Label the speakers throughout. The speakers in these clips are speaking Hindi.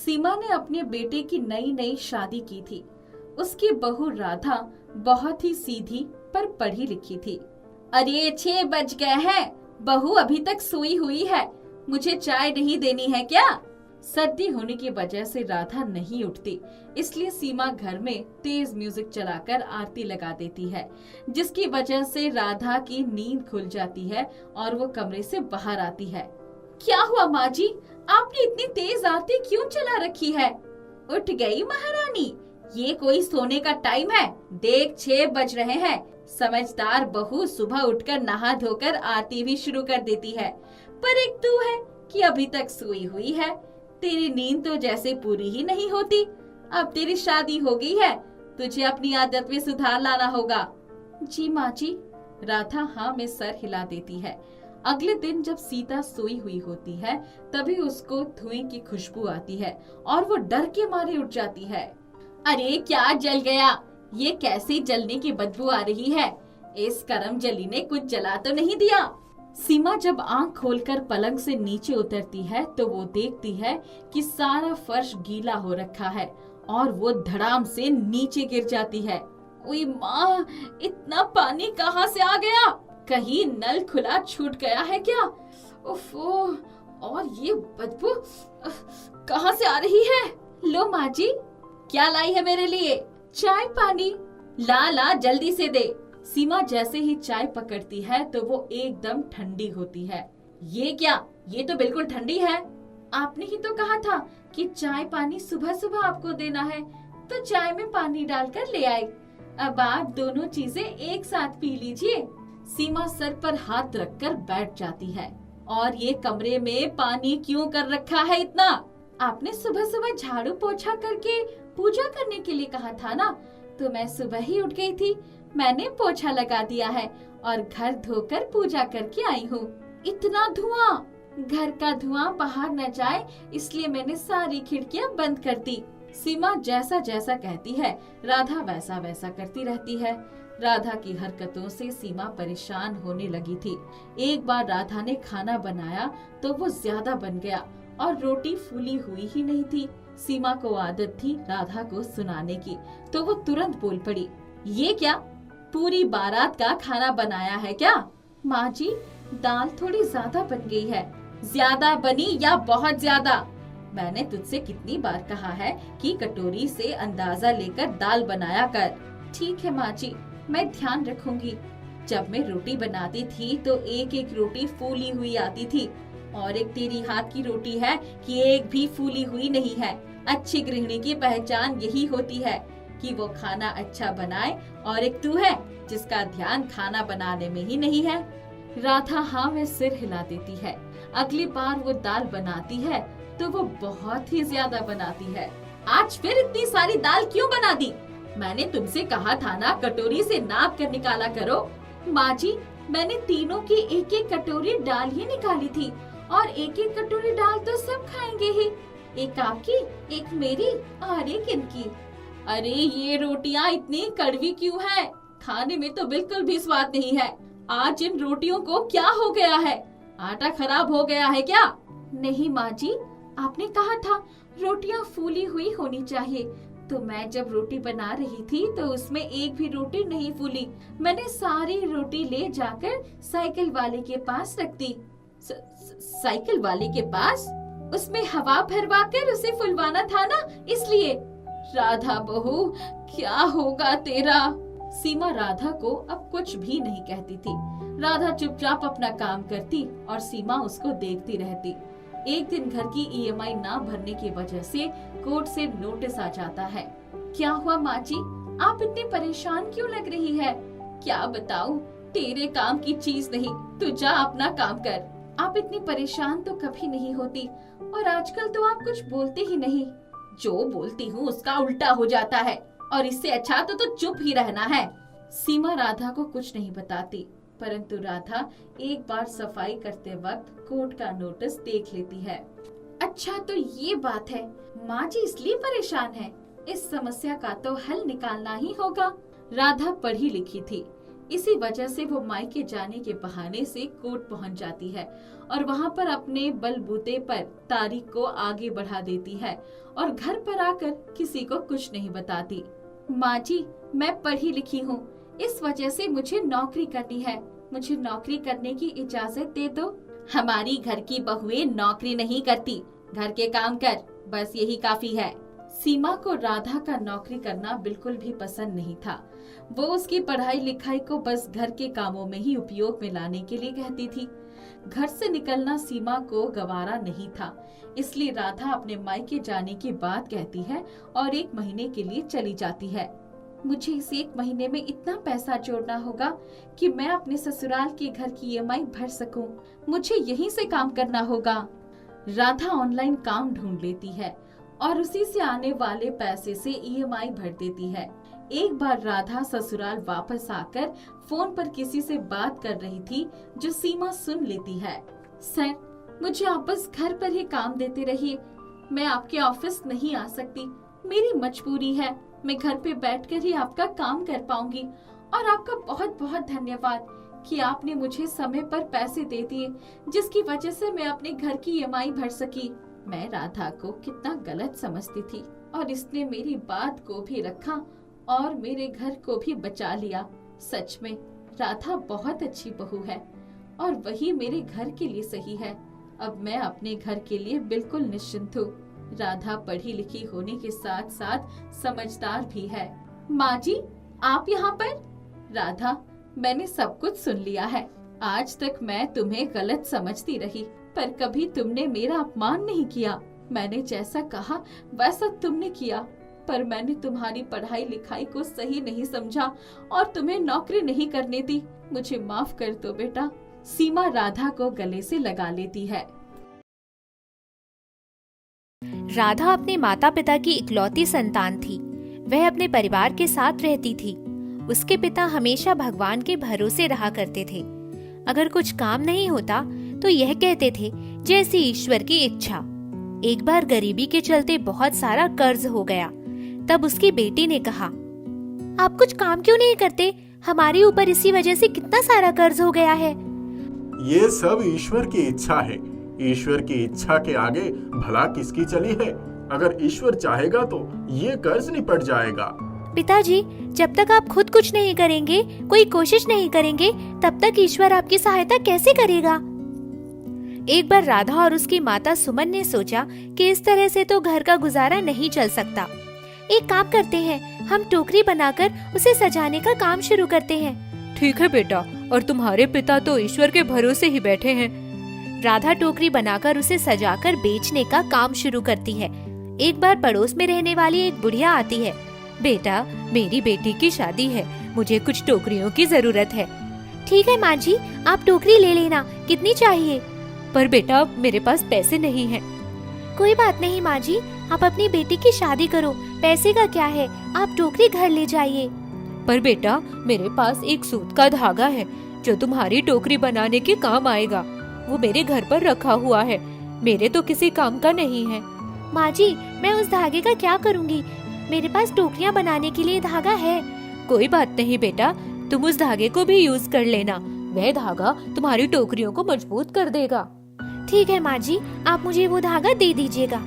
Speaker 1: सीमा ने अपने बेटे की नई नई शादी की थी। उसकी बहू राधा बहुत ही सीधी पर पढ़ी लिखी थी। अरे 6 बज गए हैं, बहू अभी तक सोई हुई है, मुझे चाय नहीं देनी है क्या? सर्दी होने की वजह से राधा नहीं उठती, इसलिए सीमा घर में तेज म्यूजिक चलाकर आरती लगा देती है, जिसकी वजह से राधा की नींद खुल जाती है और वो कमरे से बाहर आती है। क्या हुआ माँ जी, आपने इतनी तेज आरती क्यों चला रखी है? उठ गई महारानी, ये कोई सोने का टाइम है? देख 6 बज रहे हैं। समझदार बहू सुबह उठकर नहा धोकर आरती भी शुरू कर देती है, पर एक तू है कि अभी तक सोई हुई है। तेरी नींद तो जैसे पूरी ही नहीं होती। अब तेरी शादी हो गई है, तुझे अपनी आदत में सुधार लाना होगा। जी माँ जी। राधा हाँ में सर हिला देती है। अगले दिन जब सीता सोई हुई होती है, तभी उसको धुएं की खुशबू आती है और वो डर के मारे उठ जाती है। अरे क्या जल गया? ये कैसे जलने की बदबू आ रही है? इस करमजली ने कुछ जला तो नहीं दिया? सीमा जब आंख खोलकर पलंग से नीचे उतरती है तो वो देखती है कि सारा फर्श गीला हो रखा है और वो धड़ाम से नीचे गिर जाती है। ओए माँ, इतना पानी कहाँ से आ गया? कहीं नल खुला छूट गया है क्या? ओफो, और ये बदबू कहाँ से आ रही है? लो माँ जी, क्या लाई है मेरे लिए? चाय पानी। ला ला जल्दी से दे। सीमा जैसे ही चाय पकड़ती है तो वो एकदम ठंडी होती है। ये क्या? ये तो बिल्कुल ठंडी है। आपने ही तो कहा था कि चाय पानी सुबह सुबह आपको देना है, तो चाय में पानी डालकर ले आई। अब आप दोनों चीजें एक साथ पी लीजिए। सीमा सर पर हाथ रखकर बैठ जाती है। और ये कमरे में पानी क्यों कर रखा है इतना? आपने सुबह सुबह झाड़ू पोछा करके पूजा करने के लिए कहा था ना, तो मैं सुबह ही उठ गई थी। मैंने पोछा लगा दिया है और घर धोकर पूजा करके आई हूँ। इतना धुआं, घर का धुआं बाहर न जाए इसलिए मैंने सारी खिड़कियाँ बंद कर दी। सीमा जैसा जैसा कहती है राधा वैसा वैसा करती रहती है। राधा की हरकतों से सीमा परेशान होने लगी थी। एक बार राधा ने खाना बनाया तो वो ज्यादा बन गया और रोटी फूली हुई ही नहीं थी। सीमा को आदत थी राधा को सुनाने की, तो वो तुरंत बोल पड़ी, ये क्या? पूरी बारात का खाना बनाया है क्या? माँ जी, दाल थोड़ी ज्यादा बन गई है। ज्यादा बनी या बहुत ज्यादा? मैंने तुझसे कितनी बार कहा है कि कटोरी से अंदाजा लेकर दाल बनाया कर। ठीक है माँ जी, मैं ध्यान रखूंगी। जब मैं रोटी बनाती थी तो एक एक रोटी फूली हुई आती थी, और एक तेरी हाथ की रोटी है कि एक भी फूली हुई नहीं है। अच्छी गृहिणी की पहचान यही होती है कि वो खाना अच्छा बनाए, और एक तू है जिसका ध्यान खाना बनाने में ही नहीं है। राधा हाँ में सिर हिला देती है। अगली बार वो दाल बनाती है तो वो बहुत ही ज्यादा बनाती है। आज फिर इतनी सारी दाल क्यों बना दी? मैंने तुमसे कहा था ना कटोरी से नाप कर निकाला करो। माँ जी, मैंने तीनों की एक एक कटोरी दाल ही निकाली थी, और एक एक कटोरी दाल तो सब खाएंगे ही। एक आपकी, एक मेरी और एक इनकी। अरे ये रोटियां इतनी कड़वी क्यों है? खाने में तो बिल्कुल भी स्वाद नहीं है। आज इन रोटियों को क्या हो गया है? आटा खराब हो गया है क्या? नहीं माँ जी, आपने कहा था रोटियां फूली हुई होनी चाहिए, तो मैं जब रोटी बना रही थी तो उसमें एक भी रोटी नहीं फूली। मैंने सारी रोटी ले जाकर साइकिल वाले के पास रख दी। साइकिल वाले के पास? उसमें हवा भरवा कर उसे फुलवाना था ना, इसलिए। राधा बहू, क्या होगा तेरा? सीमा राधा को अब कुछ भी नहीं कहती थी। राधा चुपचाप अपना काम करती और सीमा उसको देखती रहती। एक दिन घर की ईएमआई ना भरने की वजह से कोर्ट से नोटिस आ जाता है। क्या हुआ माँ जी, आप इतनी परेशान क्यों लग रही है? क्या बताऊं, तेरे काम की चीज नहीं, तू जा अपना काम कर। आप इतनी परेशान तो कभी नहीं होती, और आजकल तो आप कुछ बोलते ही नहीं। जो बोलती हूँ उसका उल्टा हो जाता है, और इससे अच्छा तो चुप ही रहना है। सीमा राधा को कुछ नहीं बताती, परंतु राधा एक बार सफाई करते वक्त कोर्ट का नोटिस देख लेती है। अच्छा तो ये बात है, माँ जी इसलिए परेशान है। इस समस्या का तो हल निकालना ही होगा। राधा पढ़ी लिखी थी, इसी वजह से वो मायके जाने के बहाने से कोर्ट पहुंच जाती है और वहां पर अपने बलबूते पर तारीख को आगे बढ़ा देती है और घर पर आकर किसी को कुछ नहीं बताती। माँ जी, मैं पढ़ी लिखी हूँ, इस वजह से मुझे नौकरी करनी है, मुझे नौकरी करने की इजाजत दे दो। हमारी घर की बहुएं नौकरी नहीं करती, घर के काम कर, बस यही काफी है। सीमा को राधा का नौकरी करना बिल्कुल भी पसंद नहीं था। वो उसकी पढ़ाई लिखाई को बस घर के कामों में ही उपयोग में लाने के लिए कहती थी। घर से निकलना सीमा को गवारा नहीं था, इसलिए राधा अपने मायके जाने की बात कहती है और 1 महीने के लिए चली जाती है। मुझे इस 1 महीने में इतना पैसा जोड़ना होगा कि मैं अपने ससुराल के घर की EMI भर सकूं। मुझे यहीं से काम करना होगा। राधा ऑनलाइन काम ढूंढ लेती है और उसी से आने वाले पैसे से EMI भर देती है। एक बार राधा ससुराल वापस आकर फोन पर किसी से बात कर रही थी, जो सीमा सुन लेती है। सर, मुझे आप बस घर पर ही काम देते रहिए, मैं आपके ऑफिस नहीं आ सकती, मेरी मजबूरी है, मैं घर पे बैठकर ही आपका काम कर पाऊंगी। और आपका बहुत बहुत धन्यवाद कि आपने मुझे समय पर पैसे दे दिए, जिसकी वजह से मैं अपने घर की EMI भर सकी। मैं राधा को कितना गलत समझती थी और इसने मेरी बात को भी रखा और मेरे घर को भी बचा लिया। सच में राधा बहुत अच्छी बहू है और वही मेरे घर के लिए सही है। अब मैं अपने घर के लिए बिल्कुल निश्चिंत हूँ। राधा पढ़ी लिखी होने के साथ साथ समझदार भी है। माँ जी, आप यहाँ पर? राधा, मैंने सब कुछ सुन लिया है। आज तक मैं तुम्हें गलत समझती रही, पर कभी तुमने मेरा अपमान नहीं किया। मैंने जैसा कहा वैसा तुमने किया, पर मैंने तुम्हारी पढ़ाई लिखाई को सही नहीं समझा और तुम्हें नौकरी नहीं करने दी। मुझे माफ कर दो बेटा। सीमा राधा को गले से लगा लेती है।
Speaker 2: राधा अपने माता पिता की इकलौती संतान थी। वह अपने परिवार के साथ रहती थी। उसके पिता हमेशा भगवान के भरोसे रहा करते थे। अगर कुछ काम नहीं होता तो यह कहते थे, जैसी ईश्वर की इच्छा। एक बार गरीबी के चलते बहुत सारा कर्ज हो गया। तब उसकी बेटी ने कहा, आप कुछ काम क्यों नहीं करते? हमारे ऊपर इसी वजह से कितना सारा कर्ज हो गया है।
Speaker 3: ये सब ईश्वर की इच्छा है। ईश्वर की इच्छा के आगे भला किसकी चली है? अगर ईश्वर चाहेगा तो ये कर्ज निपट जाएगा।
Speaker 2: पिताजी, जब तक आप खुद कुछ नहीं करेंगे, कोई कोशिश नहीं करेंगे, तब तक ईश्वर आपकी सहायता कैसे करेगा? एक बार राधा और उसकी माता सुमन ने सोचा कि इस तरह से तो घर का गुजारा नहीं चल सकता। एक काम करते हैं, हम टोकरी बनाकर उसे सजाने का काम शुरू करते हैं।
Speaker 4: ठीक है बेटा, और तुम्हारे पिता तो ईश्वर के भरोसे ही बैठे हैं।
Speaker 2: राधा टोकरी बनाकर उसे सजाकर बेचने का काम शुरू करती है। एक बार पड़ोस में रहने वाली एक बुढ़िया आती है।
Speaker 4: बेटा, मेरी बेटी की शादी है, मुझे कुछ टोकरियों की जरूरत है।
Speaker 2: ठीक है माँ जी, आप टोकरी ले लेना। कितनी चाहिए?
Speaker 4: पर बेटा, मेरे पास पैसे नहीं हैं।
Speaker 2: कोई बात नहीं माँ जी, आप अपनी बेटी की शादी करो, पैसे का क्या है, आप टोकरी घर ले जाइए।
Speaker 4: पर बेटा, मेरे पास एक सूत का धागा है जो तुम्हारी टोकरी बनाने के काम आएगा। वो मेरे घर पर रखा हुआ है, मेरे तो किसी काम का नहीं है।
Speaker 2: माँ जी, मैं उस धागे का क्या करूँगी? मेरे पास टोकरियाँ बनाने के लिए धागा है।
Speaker 4: कोई बात नहीं बेटा, तुम उस धागे को भी यूज कर लेना। वह धागा तुम्हारी टोकरियों को मजबूत कर देगा।
Speaker 2: ठीक है माँ जी, आप मुझे वो धागा दे दीजिएगा।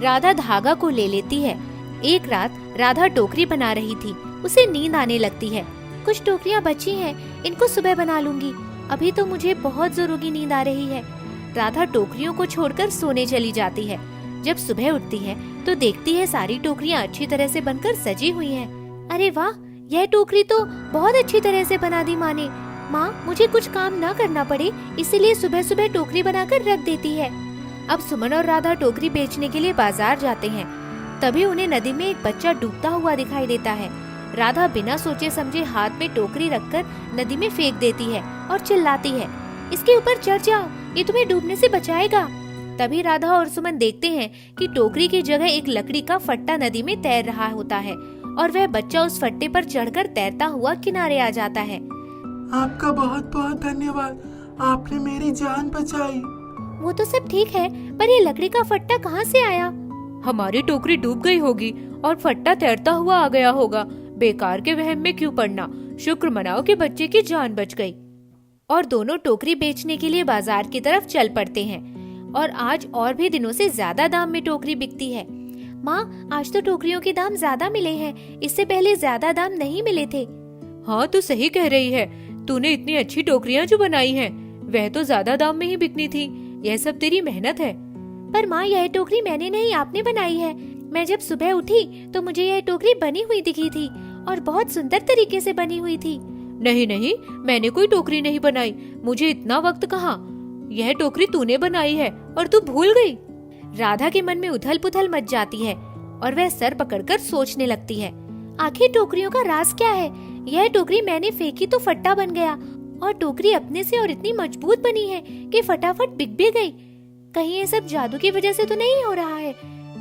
Speaker 2: राधा धागा को ले लेती है। एक रात राधा टोकरी बना रही थी। उसे नींद आने लगती है। कुछ टोकरियाँ बची हैं, इनको सुबह बना लूंगी। अभी तो मुझे बहुत जोरों की नींद आ रही है। राधा टोकरियों को छोड़कर सोने चली जाती है। जब सुबह उठती है तो देखती है सारी टोकरियाँ अच्छी तरह से बनकर सजी हुई हैं। अरे वाह, यह टोकरी तो बहुत अच्छी तरह से बना दी माँ ने। माँ, मुझे कुछ काम न करना पड़े, इसीलिए सुबह सुबह टोकरी बनाकर रख देती है। अब सुमन और राधा टोकरी बेचने के लिए बाजार जाते हैं। तभी उन्हें नदी में एक बच्चा डूबता हुआ दिखाई देता है। राधा बिना सोचे समझे हाथ में टोकरी रखकर नदी में फेंक देती है और चिल्लाती है, इसके ऊपर चढ़ जाओ, ये तुम्हें डूबने से बचाएगा। तभी राधा और सुमन देखते हैं कि टोकरी की जगह एक लकड़ी का फट्टा नदी में तैर रहा होता है और वह बच्चा उस फट्टे पर चढ़कर तैरता हुआ किनारे आ जाता है।
Speaker 3: आपका बहुत बहुत धन्यवाद, आपने मेरी जान बचाई।
Speaker 2: वो तो सब ठीक है, पर ये लकड़ी का फट्टा कहाँ से आया?
Speaker 4: हमारी टोकरी डूब गई होगी और फट्टा तैरता हुआ आ गया होगा। बेकार के वहम में क्यों पड़ना, शुक्र मनाओ कि बच्चे की जान बच गई।
Speaker 2: और दोनों टोकरी बेचने के लिए बाजार की तरफ चल पड़ते हैं। और आज और भी दिनों से ज्यादा दाम में टोकरी बिकती है। माँ, आज तो टोकरियों के दाम ज्यादा मिले हैं, इससे पहले ज्यादा दाम नहीं मिले थे।
Speaker 4: हाँ, तू सही कह रही है। तूने इतनी अच्छी टोकरियाँ जो बनाई हैं, वह तो ज्यादा दाम में ही बिकनी थी। यह सब तेरी मेहनत है।
Speaker 2: पर माँ, यह टोकरी मैंने नहीं, आपने बनाई है। मैं जब सुबह उठी तो मुझे यह टोकरी बनी हुई दिखी थी और बहुत सुंदर तरीके से बनी हुई थी।
Speaker 4: नहीं नहीं, मैंने कोई टोकरी नहीं बनाई। मुझे इतना वक्त कहाँ। यह टोकरी तूने बनाई है और तू भूल गई।
Speaker 2: राधा के मन में उथल पुथल मच जाती है और वह सर पकड़कर सोचने लगती है, आखिर टोकरियों का राज क्या है? यह टोकरी मैंने फेंकी तो फट्टा बन गया और टोकरी अपने से और इतनी मजबूत बनी है कि फटाफट बिक भी गई। कहीं ये सब जादू की वजह से तो नहीं हो रहा है?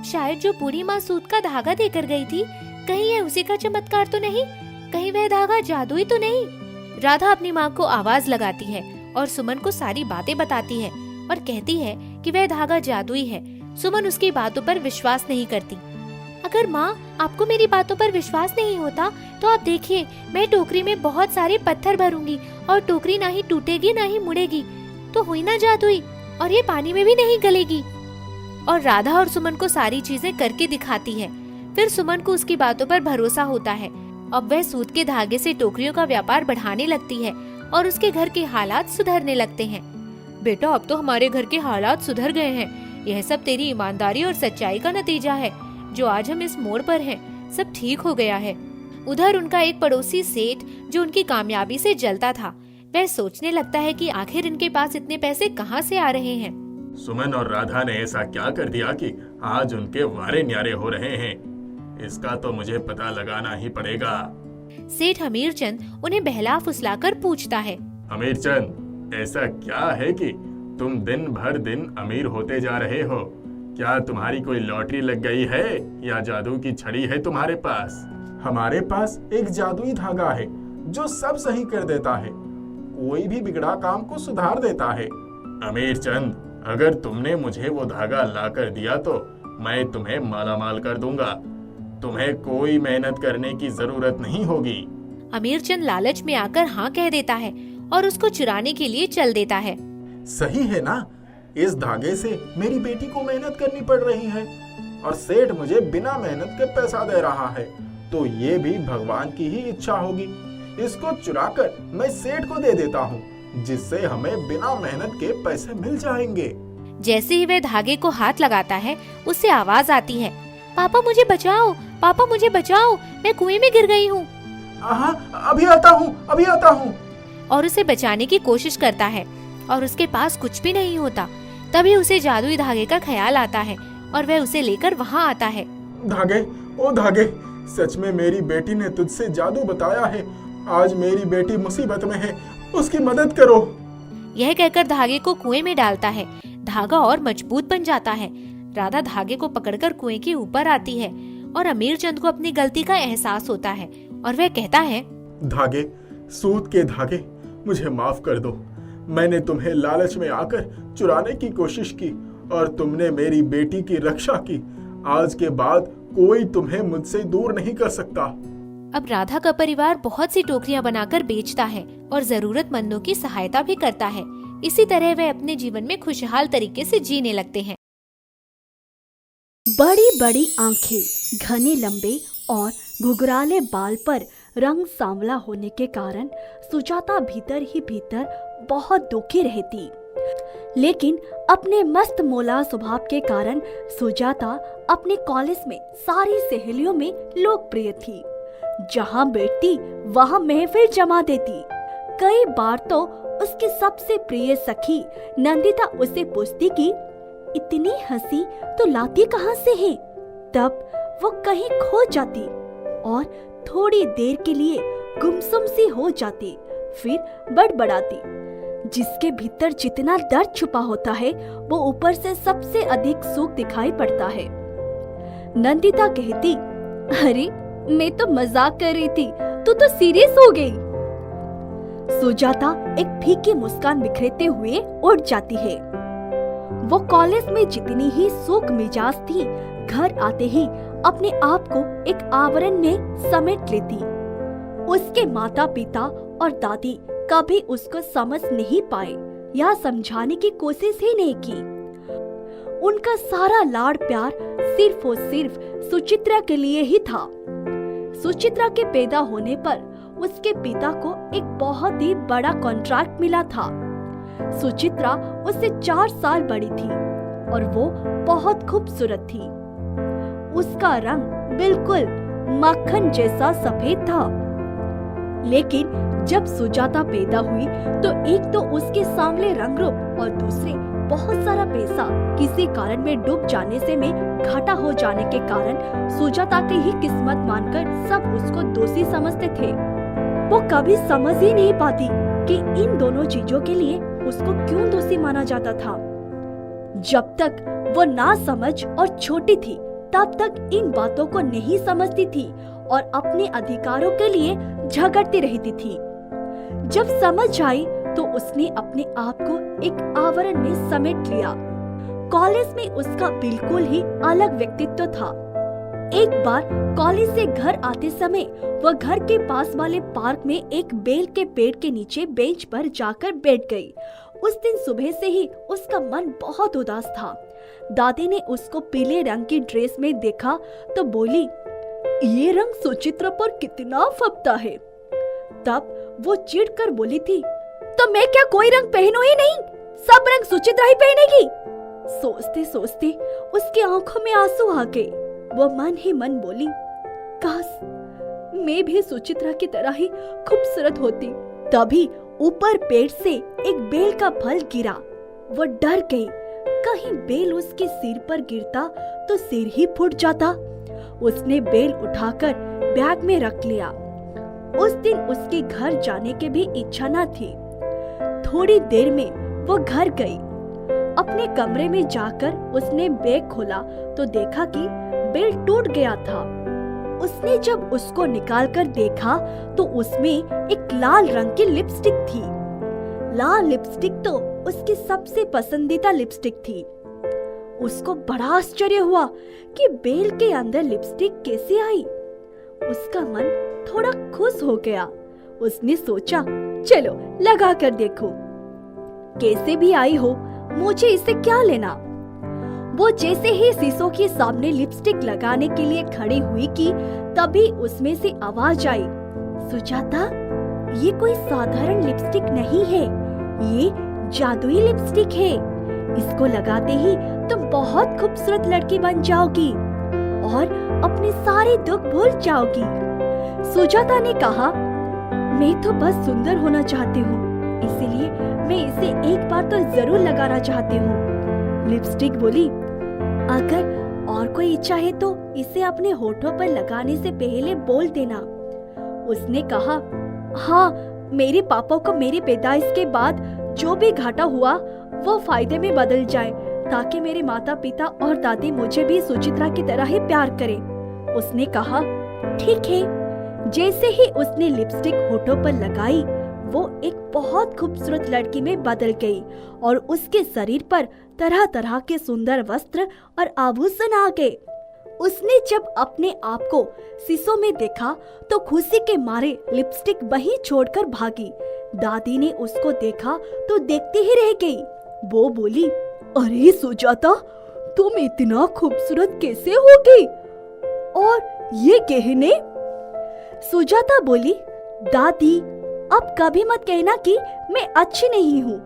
Speaker 2: शायद जो बूढ़ी माँ सूत का धागा देकर गई थी, कहीं यह उसी का चमत्कार तो नहीं? कहीं वह धागा जादुई तो नहीं? राधा अपनी माँ को आवाज लगाती है और सुमन को सारी बातें बताती है और कहती है कि वह धागा जादुई है। सुमन उसकी बातों पर विश्वास नहीं करती। अगर माँ, आपको मेरी बातों पर विश्वास नहीं होता तो आप देखिए, मैं टोकरी में बहुत सारे पत्थर भरूंगी और टोकरी ना ही टूटेगी ना ही मुड़ेगी, तो हुई ना जादुई, और ये पानी में भी नहीं गलेगी। और राधा और सुमन को सारी चीजें करके दिखाती है। फिर सुमन को उसकी बातों पर भरोसा होता है। अब वह सूत के धागे से टोकरियों का व्यापार बढ़ाने लगती है और उसके घर के हालात सुधरने लगते हैं।
Speaker 4: बेटा, अब तो हमारे घर के हालात सुधर गए हैं। यह सब तेरी ईमानदारी और सच्चाई का नतीजा है। जो आज हम इस मोड़ पर हैं, सब ठीक हो गया है।
Speaker 2: उधर उनका एक पड़ोसी सेठ, जो उनकी कामयाबी से जलता था, वह सोचने लगता है कि आखिर इनके पास इतने पैसे कहाँ से आ रहे हैं।
Speaker 3: सुमन और राधा ने ऐसा क्या कर दिया कि आज उनके वारे न्यारे हो रहे हैं? इसका तो मुझे पता लगाना ही पड़ेगा।
Speaker 2: सेठ हमीरचंद उन्हें बहला फुसलाकर पूछता है,
Speaker 3: हमीरचंद, ऐसा क्या है कि तुम दिन भर दिन अमीर होते जा रहे हो? क्या तुम्हारी कोई लॉटरी लग गई है या जादू की छड़ी है तुम्हारे पास? हमारे पास एक जादुई धागा है जो सब सही कर देता है, कोई भी बिगड़ा काम को सुधार देता है। हमीरचंद, अगर तुमने मुझे वो धागा ला कर दिया तो मैं तुम्हें मालामाल कर दूंगा। तुम्हें कोई मेहनत करने की जरूरत नहीं होगी।
Speaker 2: अमीरचंद लालच में आकर हाँ कह देता है और उसको चुराने के लिए चल देता है।
Speaker 3: सही है ना? इस धागे से मेरी बेटी को मेहनत करनी पड़ रही है और सेठ मुझे बिना मेहनत के पैसा दे रहा है, तो ये भी भगवान की ही इच्छा होगी। इसको चुराकर मैं सेठ को दे देता हूँ, जिससे हमें बिना मेहनत के पैसे मिल जाएंगे।
Speaker 2: जैसे ही वह धागे को हाथ लगाता है, उससे आवाज आती है, पापा मुझे बचाओ, पापा मुझे बचाओ, मैं कुएं में गिर गई हूँ।
Speaker 3: अभी आता हूँ, अभी आता हूँ।
Speaker 2: और उसे बचाने की कोशिश करता है और उसके पास कुछ भी नहीं होता। तभी उसे जादुई धागे का ख्याल आता है और वह उसे लेकर वहाँ आता है।
Speaker 3: धागे, ओ धागे, सच में मेरी बेटी ने तुझसे जादू बताया है। आज मेरी बेटी मुसीबत में है, उसकी मदद करो।
Speaker 2: यह कहकर धागे को कुएं में डालता है। धागा और मजबूत बन जाता है। राधा धागे को पकड़कर कुएं के ऊपर आती है और अमीरचंद को अपनी गलती का एहसास होता है और वह कहता है,
Speaker 3: धागे, सूत के धागे, मुझे माफ कर दो। मैंने तुम्हें लालच में आकर चुराने की कोशिश की और तुमने मेरी बेटी की रक्षा की। आज के बाद कोई तुम्हें मुझसे दूर नहीं कर सकता।
Speaker 2: अब राधा का परिवार बहुत सी टोकरियां बनाकर बेचता है और जरूरतमंदों की सहायता भी करता है। इसी तरह वे अपने जीवन में खुशहाल तरीके से जीने लगते हैं।
Speaker 5: बड़ी बड़ी आंखें, घने लंबे और घुघराले बाल पर रंग सांवला होने के कारण सुजाता भीतर ही भीतर बहुत दुखी रहती। लेकिन अपने मस्त मौला स्वभाव के कारण सुजाता अपने कॉलेज में सारी सहेलियों में लोकप्रिय थी। जहाँ बैठती वहाँ महफिल जमा देती। कई बार तो उसकी सबसे प्रिय सखी नंदिता उसे पूछती कि इतनी हंसी तो लाती कहाँ से है? तब वो कहीं खो जाती और थोड़ी देर के लिए गुमसुम सी हो जाती, फिर बड़बड़ाती। जिसके भीतर जितना दर्द छुपा होता है वो ऊपर से सबसे अधिक सुख दिखाई पड़ता है। नंदिता कहती, अरे मैं तो मजाक कर रही थी, तू तो सीरियस हो गई। सुजाता एक फीकी मुस्कान बिखेरते हुए उठ जाती है। वो कॉलेज में जितनी ही सूख मिजाज थी, घर आते ही अपने आप को एक आवरण में समेट लेती। उसके माता पिता और दादी कभी उसको समझ नहीं पाए या समझाने की कोशिश ही नहीं की। उनका सारा लाड़ प्यार सिर्फ और सिर्फ सुचित्रा के लिए ही था। सुचित्रा के पैदा होने पर उसके पिता को एक बहुत ही बड़ा कॉन्ट्रैक्ट मिला था। सुचित्रा उससे 4 साल बड़ी थी और वो बहुत खूबसूरत थी। उसका रंग बिल्कुल मक्खन जैसा सफेद था। लेकिन जब सुजाता पैदा हुई तो एक तो उसके सांवले रंग रूप और दूसरे बहुत सारा पैसा किसी कारण में डूब जाने से में घाटा हो जाने के कारण सुजाता की ही किस्मत मानकर सब उसको दोषी समझते थे। वो कभी समझ ही नहीं पाती कि इन दोनों चीजों के लिए उसको क्यों दोषी माना जाता था। जब तक वो ना समझ और छोटी थी तब तक इन बातों को नहीं समझती थी और अपने अधिकारों के लिए झगड़ती रहती थी। जब समझ आई तो उसने अपने आप को एक आवरण में समेट लिया। कॉलेज में उसका बिल्कुल ही अलग व्यक्तित्व था। एक बार कॉलेज से घर आते समय वह घर के पास वाले पार्क में एक बेल के पेड़ के नीचे बेंच पर जाकर बैठ गई। उस दिन सुबह से ही उसका मन बहुत उदास था। दादी ने उसको पीले रंग की ड्रेस में देखा तो बोली, ये रंग सुचित्रा पर कितना फबता है। तब वो चिढ़कर बोली थी, तो मैं क्या कोई रंग पहनूं ही नहीं, सब रंग सुचित्रा ही पहनेगी। सोचते सोचते उसकी आंखों में आंसू आ गए। वो मन ही मन बोली, काश मैं भी सुचित्रा की तरह ही खूबसूरत होती। तभी ऊपर पेड़ से एक बेल का फल गिरा। वो डर गई, कहीं बेल उसके सिर पर गिरता तो सिर ही फूट जाता। उसने बेल उठाकर बैग में रख लिया। उस दिन उसके घर जाने की भी इच्छा न थी। थोड़ी देर में वो घर गई। अपने कमरे में जाकर उसने बैग खोला तो देखा कि बेल टूट गया था। उसने जब उसको निकालकर देखा तो उसमें एक लाल रंग की लिपस्टिक थी। लाल लिपस्टिक तो उसकी सबसे पसंदीदा लिपस्टिक थी। उसको बड़ा आश्चर्य हुआ कि बेल के अंदर लिपस्टिक कैसे आई। उसका मन थोड़ा खुश हो गया। उसने सोचा, चलो लगा कर देखो, कैसे भी आई हो मुझे इससे क्या लेना। वो जैसे ही शीशों के सामने लिपस्टिक लगाने के लिए खड़ी हुई कि तभी उसमें से आवाज आई, सुजाता, ये कोई साधारण लिपस्टिक नहीं है, ये जादुई लिपस्टिक है। इसको लगाते ही तुम बहुत खूबसूरत लड़की बन जाओगी और अपने सारे दुख भूल जाओगी। सुजाता ने कहा, मैं तो बस सुंदर होना चाहती हूँ, इसीलिए मैं इसे एक बार तो जरूर लगाना चाहती हूँ। लिपस्टिक बोली, अगर और कोई इच्छा है तो इसे अपने होठों पर लगाने से पहले बोल देना। उसने कहा, हाँ, मेरे पापा को मेरी पैदाइश के बाद जो भी घाटा हुआ वो फायदे में बदल जाए, ताकि मेरे माता पिता और दादी मुझे भी सुचित्रा की तरह ही प्यार करें। उसने कहा, ठीक है। जैसे ही उसने लिपस्टिक होठों पर लगाई वो एक बहुत खूबसूरत लड़की में बदल गई और उसके शरीर पर तरह तरह के सुंदर वस्त्र और आभूषण आ गए। उसने जब अपने आप को शीशों में देखा तो खुशी के मारे लिपस्टिक वहीं छोड़कर भागी। दादी ने उसको देखा तो देखती ही रह गई। वो बोली, अरे सुजाता, तुम इतना खूबसूरत कैसे हो गई? और ये गहने? सुजाता बोली, दादी, अब कभी मत कहना कि मैं अच्छी नहीं हूँ।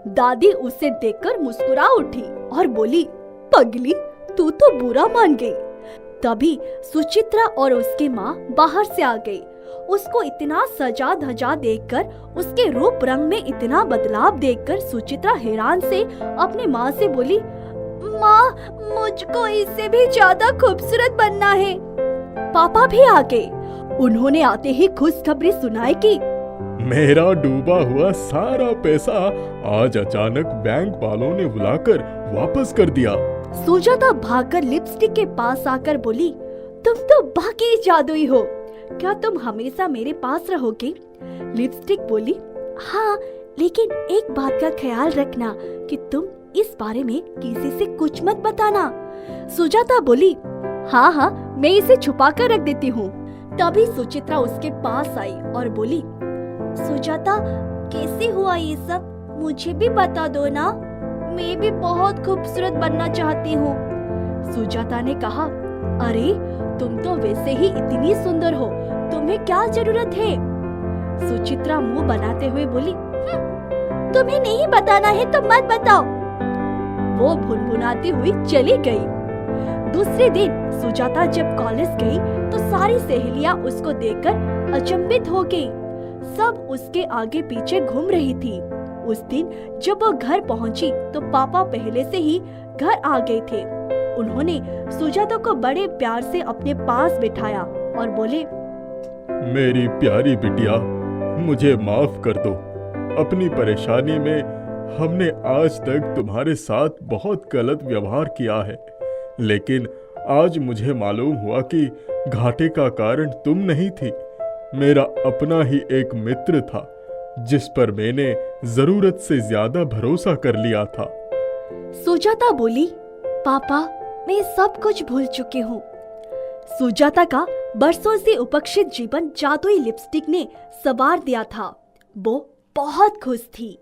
Speaker 5: दादी उसे देखकर मुस्कुरा उठी और बोली, पगली, तू तो बुरा मान गई। तभी सुचित्रा और उसकी माँ बाहर से आ गई। उसको इतना सजा धजा देखकर, उसके रूप रंग में इतना बदलाव देखकर सुचित्रा हैरान से अपनी माँ से बोली, माँ, मुझको इससे भी ज्यादा खूबसूरत बनना है। पापा भी आ गए। उन्होंने आते ही खुशखबरी सुनाई कि
Speaker 3: मेरा डूबा हुआ सारा पैसा आज अचानक बैंक वालों ने बुलाकर वापस कर दिया।
Speaker 5: सुजाता भागकर लिपस्टिक के पास आकर बोली, तुम तो बाकी जादुई हो, क्या तुम हमेशा मेरे पास रहोगे? लिपस्टिक बोली, हाँ, लेकिन एक बात का ख्याल रखना कि तुम इस बारे में किसी से कुछ मत बताना। सुजाता बोली, हाँ हाँ, मैं इसे छुपा कर रख देती हूँ। तभी सुचित्रा उसके पास आई और बोली, सुजाता, कैसे हुआ ये सब? मुझे भी बता दो ना, मैं भी बहुत खूबसूरत बनना चाहती हूँ। सुजाता ने कहा, अरे तुम तो वैसे ही इतनी सुंदर हो, तुम्हें क्या जरूरत है? सुचित्रा मुंह बनाते हुए बोली, तुम्हें नहीं बताना है तो मत बताओ। वो भुनभुनाती हुई चली गई। दूसरे दिन सुजाता जब कॉलेज गई तो सारी सहेलियां उसको देखकर अचंभित हो गई। सब उसके आगे पीछे घूम रही थी। उस दिन जब वो घर पहुंची तो पापा पहले से ही घर आ गए थे। उन्होंने सुजाता को बड़े प्यार से अपने पास बिठाया और बोले,
Speaker 3: मेरी प्यारी बिटिया, मुझे माफ कर दो। अपनी परेशानी में हमने आज तक तुम्हारे साथ बहुत गलत व्यवहार किया है, लेकिन आज मुझे मालूम हुआ कि घाटे का कारण तुम नहीं थी। मेरा अपना ही एक मित्र था जिस पर मैंने जरूरत से ज्यादा भरोसा कर लिया था।
Speaker 5: सुजाता बोली, पापा, मैं सब कुछ भूल चुकी हूँ। सुजाता का बरसों से उपेक्षित जीवन जादुई लिपस्टिक ने संवार दिया था। वो बहुत खुश थी।